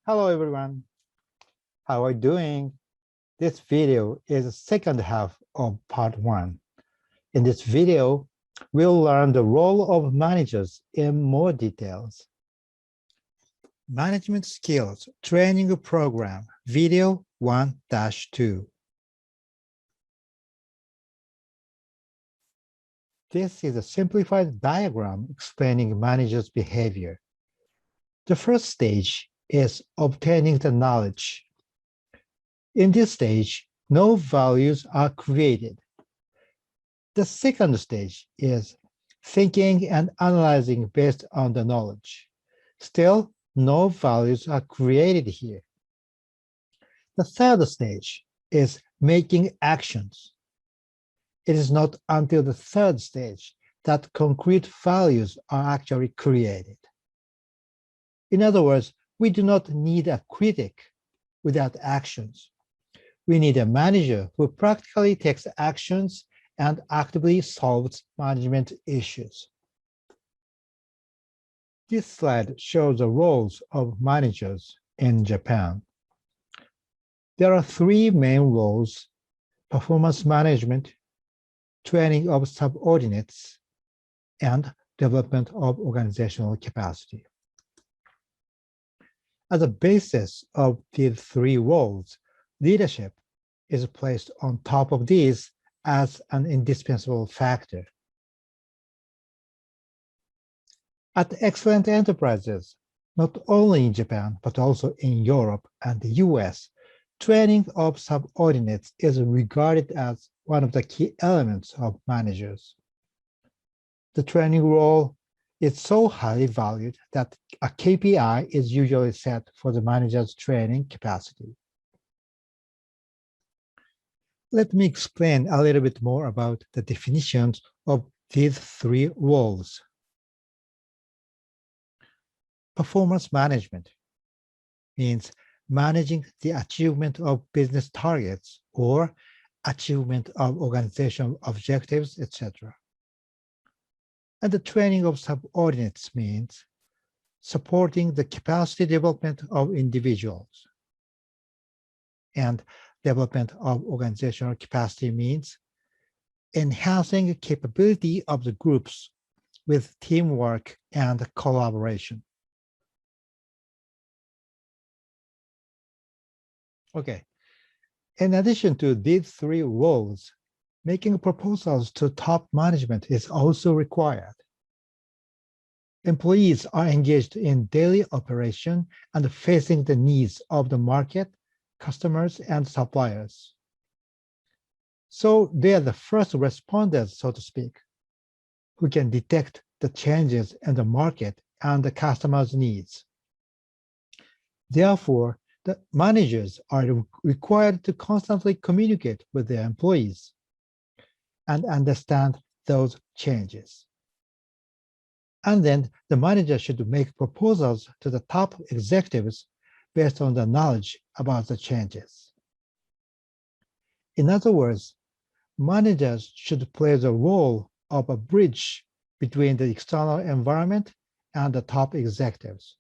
Hello everyone, how are you doing? This video is the second half of part 1. In this video, we'll learn the role of managers in more details. Management Skills Training Program, Video 1-2. This is a simplified diagram explaining managers' behavior. The first stage is obtaining the knowledge. In this stage, no values are created. The second stage is thinking and analyzing based on the knowledge. Still, no values are created here. The third stage is making actions. It is not until the third stage that concrete values are actually created. In other words, we do not need a critic without actions. We need a manager who practically takes actions and actively solves management issues. This slide shows the roles of managers in Japan. There are three main roles: performance management, training of subordinates, and development of organizational capacity. As a basis of these three roles, leadership is placed on top of these as an indispensable factor. At excellent enterprises, not only in Japan, but also in Europe and the US, training of subordinates is regarded as one of the key elements of managers. The training role is so highly valued that a KPI is usually set for the manager's training capacity. Let me explain a little bit more about the definitions of these three roles. Performance management means managing the achievement of business targets or achievement of organizational objectives, etc. And the training of subordinates means supporting the capacity development of individuals. And development of organizational capacity means enhancing the capability of the groups with teamwork and collaboration. Okay, in addition to these three roles, making proposals to top management is also required. Employees are engaged in daily operation and facing the needs of the market, customers, and suppliers. So they are the first responders, so to speak, who can detect the changes in the market and the customer's needs. Therefore, the managers are required to constantly communicate with their employees and understand those changes. And then the manager should make proposals to the top executives based on the knowledge about the changes. In other words, managers should play the role of a bridge between the external environment and the top executives.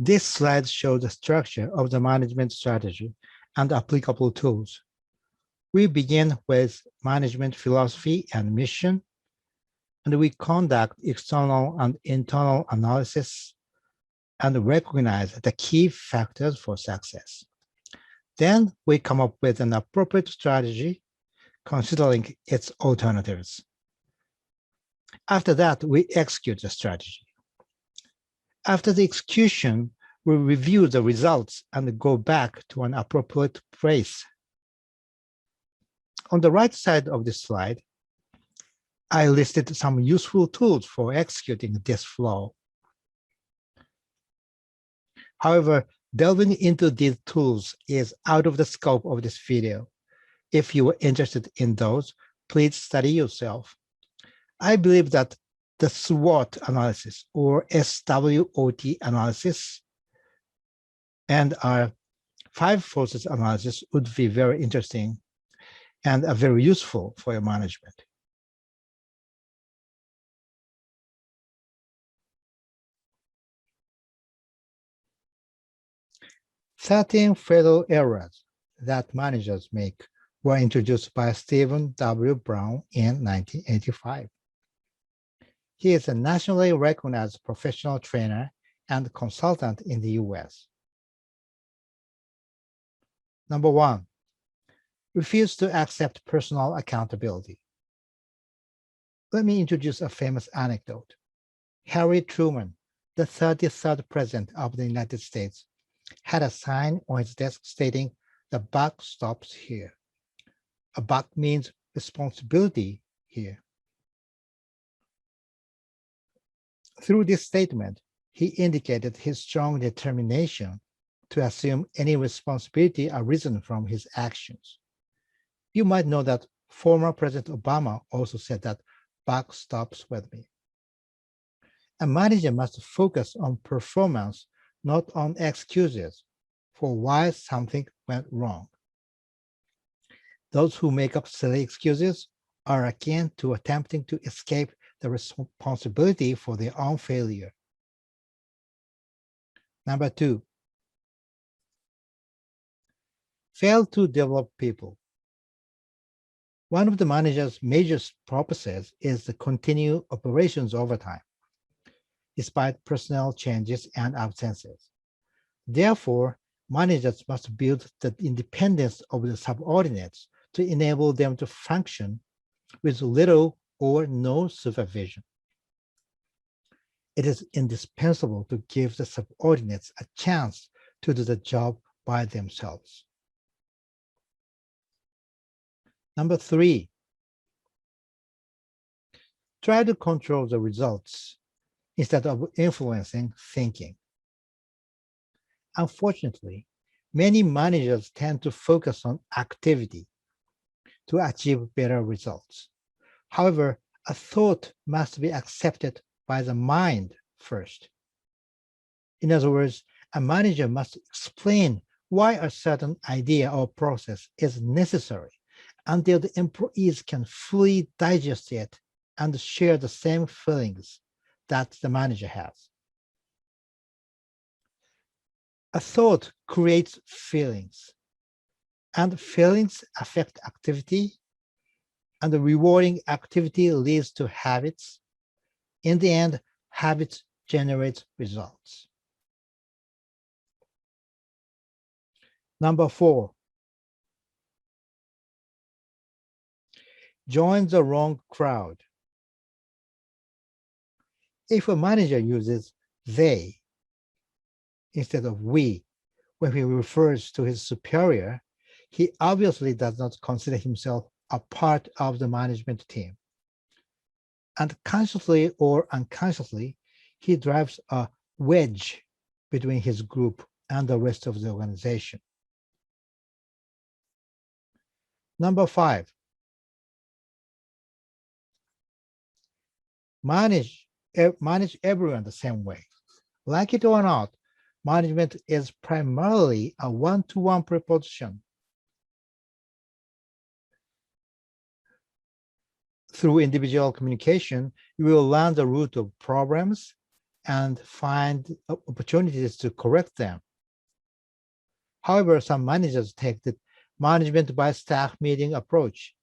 This slide shows the structure of the management strategy and applicable tools. We begin with management philosophy and mission, and we conduct external and internal analysis and recognize the key factors for success. Then we come up with an appropriate strategy, considering its alternatives. After that, we execute the strategy. After the execution, we review the results and go back to an appropriate place. On the right side of this slide, I listed some useful tools for executing this flow. However, delving into these tools is out of the scope of this video. If you are interested in those, please study yourself. I believe that the SWOT analysis or SWOT analysis and our 5 forces analysis would be very interesting and are very useful for your management. 13 fatal errors that managers make were introduced by Stephen W. Brown in 1985. He is a nationally recognized professional trainer and consultant in the US. Number 1, refuse to accept personal accountability. Let me introduce a famous anecdote. Harry Truman, the 33rd President of the United States, had a sign on his desk stating, "The buck stops here." A buck means responsibility here. Through this statement, he indicated his strong determination to assume any responsibility arisen from his actions. You might know that former President Obama also said that buck stops with me. A manager must focus on performance, not on excuses for why something went wrong. Those who make up silly excuses are akin to attempting to escape the responsibility for their own failure. Number 2, fail to develop people. One of the manager's major purposes is to continue operations over time, despite personnel changes and absences. Therefore, managers must build the independence of the subordinates to enable them to function with little or no supervision. It is indispensable to give the subordinates a chance to do the job by themselves. Number 3, try to control the results instead of influencing thinking. Unfortunately, many managers tend to focus on activity to achieve better results. However, a thought must be accepted by the mind first. In other words, a manager must explain why a certain idea or process is necessary until the employees can fully digest it and share the same feelings that the manager has. A thought creates feelings, and feelings affect activity, and the rewarding activity leads to habits. In the end, habits generate results. Number 4, join the wrong crowd. If a manager uses they instead of we when he refers to his superior, he obviously does not consider himself a part of the management team. And consciously or unconsciously, he drives a wedge between his group and the rest of the organization. Number 5, manage everyone the same way. Like it or not, management is primarily a one-to-one proposition. Through individual communication, you will learn the root of problems and find opportunities to correct them. However, some managers take the management by staff meeting approach.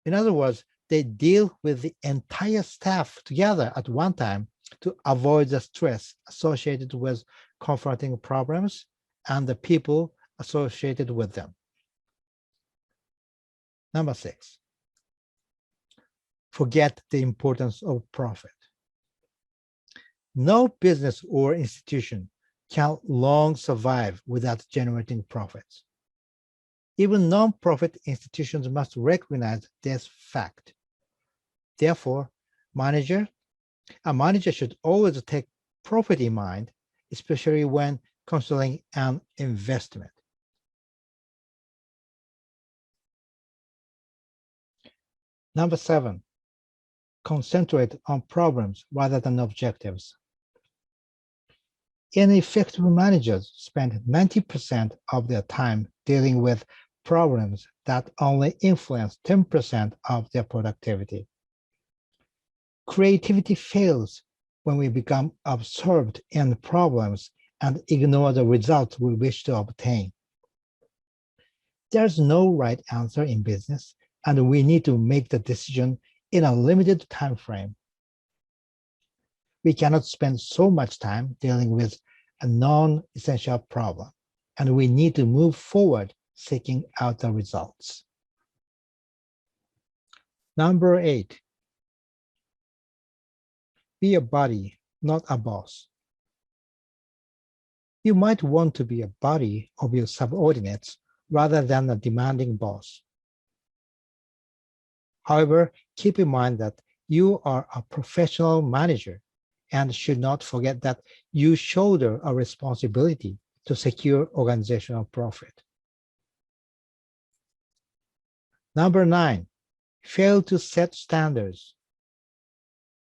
In other words, they deal with the entire staff together at one time to avoid the stress associated with confronting problems and the people associated with them. Number 6, forget the importance of profit. No business or institution can long survive without generating profits. Even non-profit institutions must recognize this fact. Therefore, a manager should always take profit in mind, especially when considering an investment. Number 7, concentrate on problems rather than objectives. Ineffective managers spend 90% of their time dealing with problems that only influence 10% of their productivity. Creativity fails when we become absorbed in problems and ignore the results we wish to obtain. There's no right answer in business, and we need to make the decision in a limited time frame. We cannot spend so much time dealing with a non-essential problem, and we need to move forward seeking out the results. Number 8, be a buddy, not a boss. You might want to be a buddy of your subordinates rather than a demanding boss. However, keep in mind that you are a professional manager and should not forget that you shoulder a responsibility to secure organizational profit. Number 9, fail to set standards.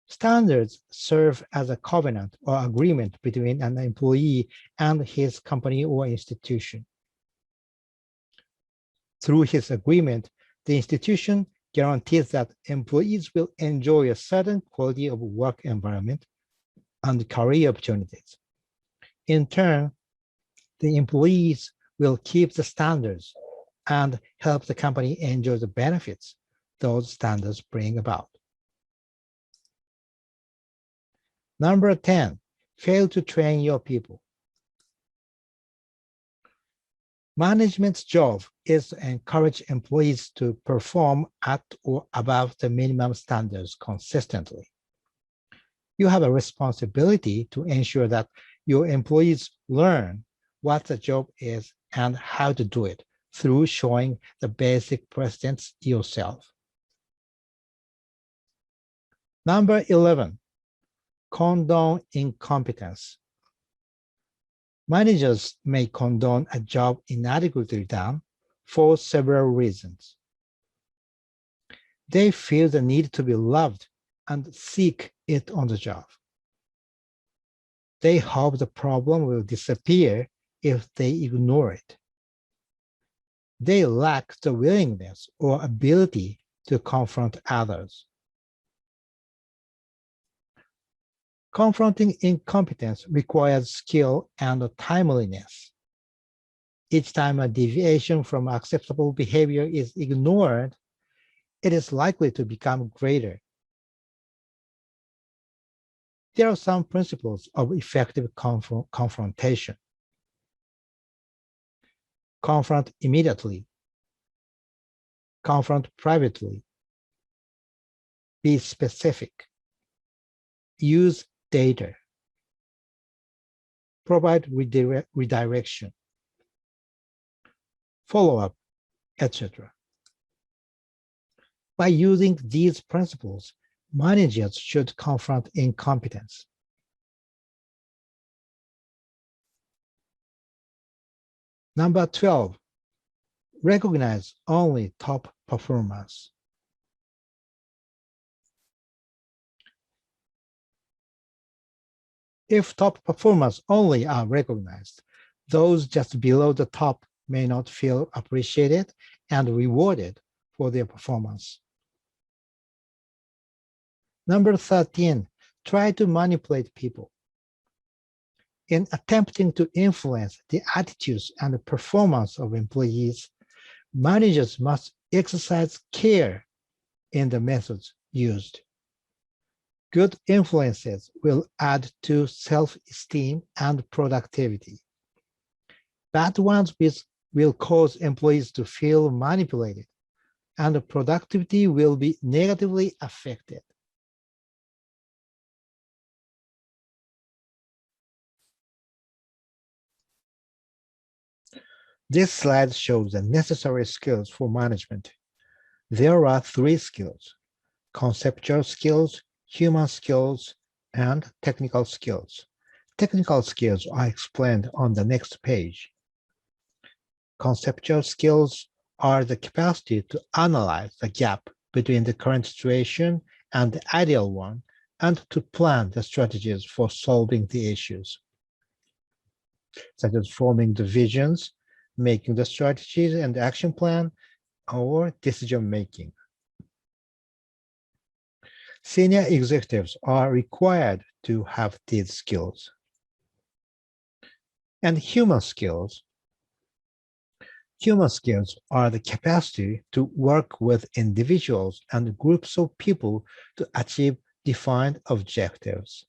Standards serve as a covenant or agreement between an employee and his company or institution. Through his agreement, the institution guarantees that employees will enjoy a certain quality of work environment and career opportunities. In turn, the employees will keep the standards and help the company enjoy the benefits those standards bring about. Number 10, fail to train your people. Management's job is to encourage employees to perform at or above the minimum standards consistently. You have a responsibility to ensure that your employees learn what the job is and how to do it through showing the basic precedents yourself. Number 11, condone incompetence. Managers may condone a job inadequately done for several reasons. They feel the need to be loved and seek it on the job. They hope the problem will disappear if they ignore it. They lack the willingness or ability to confront others. Confronting incompetence requires skill and timeliness. Each time a deviation from acceptable behavior is ignored, it is likely to become greater. There are some principles of effective confrontation. Confront immediately. Confront privately. Be specific. Use data. Provide redirection. Follow-up, etc. By using these principles, managers should confront incompetence. Number 12, recognize only top performers. If top performers only are recognized, those just below the top may not feel appreciated and rewarded for their performance. Number 13, try to manipulate people. In attempting to influence the attitudes and the performance of employees, managers must exercise care in the methods used. Good influences will add to self-esteem and productivity. Bad ones will cause employees to feel manipulated, and productivity will be negatively affected. This slide shows the necessary skills for management. There are 3 skills: conceptual skills, human skills, and technical skills. Technical skills are explained on the next page. Conceptual skills are the capacity to analyze the gap between the current situation and the ideal one, and to plan the strategies for solving the issues, such as forming the visions, making the strategies and action plan, or decision making. Senior executives are required to have these skills. And human skills. Human skills are the capacity to work with individuals and groups of people to achieve defined objectives.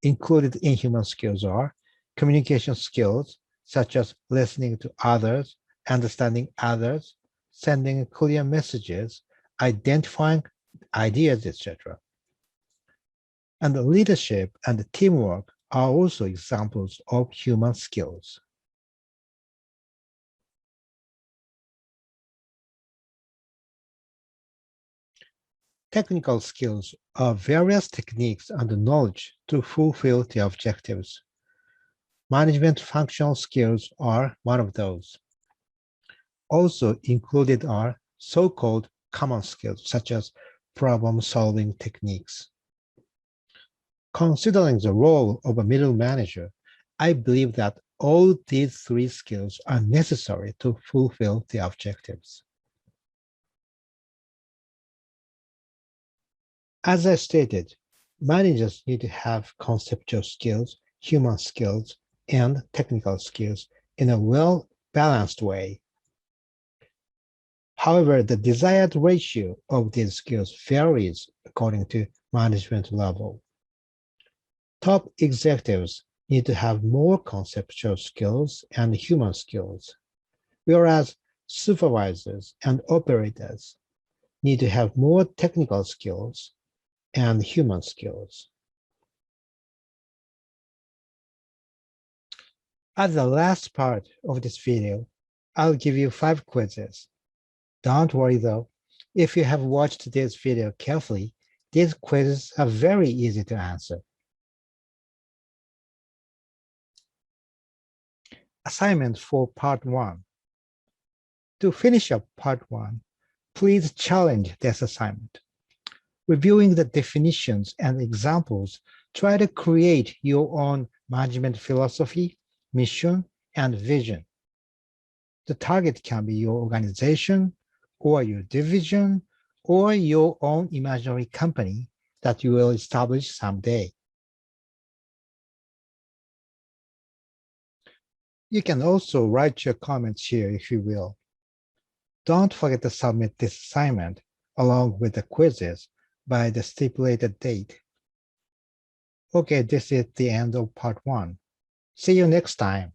Included in human skills are communication skills, such as listening to others, understanding others, sending clear messages, identifying ideas, etc. And leadership and teamwork are also examples of human skills. Technical skills are various techniques and knowledge to fulfill the objectives. Management functional skills are one of those. Also included are so-called common skills, such as problem-solving techniques. Considering the role of a middle manager, I believe that all these three skills are necessary to fulfill the objectives. As I stated, managers need to have conceptual skills, human skills, and technical skills in a well-balanced way. However, the desired ratio of these skills varies according to management level. Top executives need to have more conceptual skills and human skills, whereas supervisors and operators need to have more technical skills and human skills. As the last part of this video, I'll give you 5 quizzes. Don't worry though, if you have watched this video carefully, these quizzes are very easy to answer. Assignment for part 1. To finish up part 1, please challenge this assignment. Reviewing the definitions and examples, try to create your own management philosophy, mission, and vision. The target can be your organization, or your division, or your own imaginary company that you will establish someday. You can also write your comments here if you will. Don't forget to submit this assignment along with the quizzes by the stipulated date. Okay, this is the end of part 1. See you next time.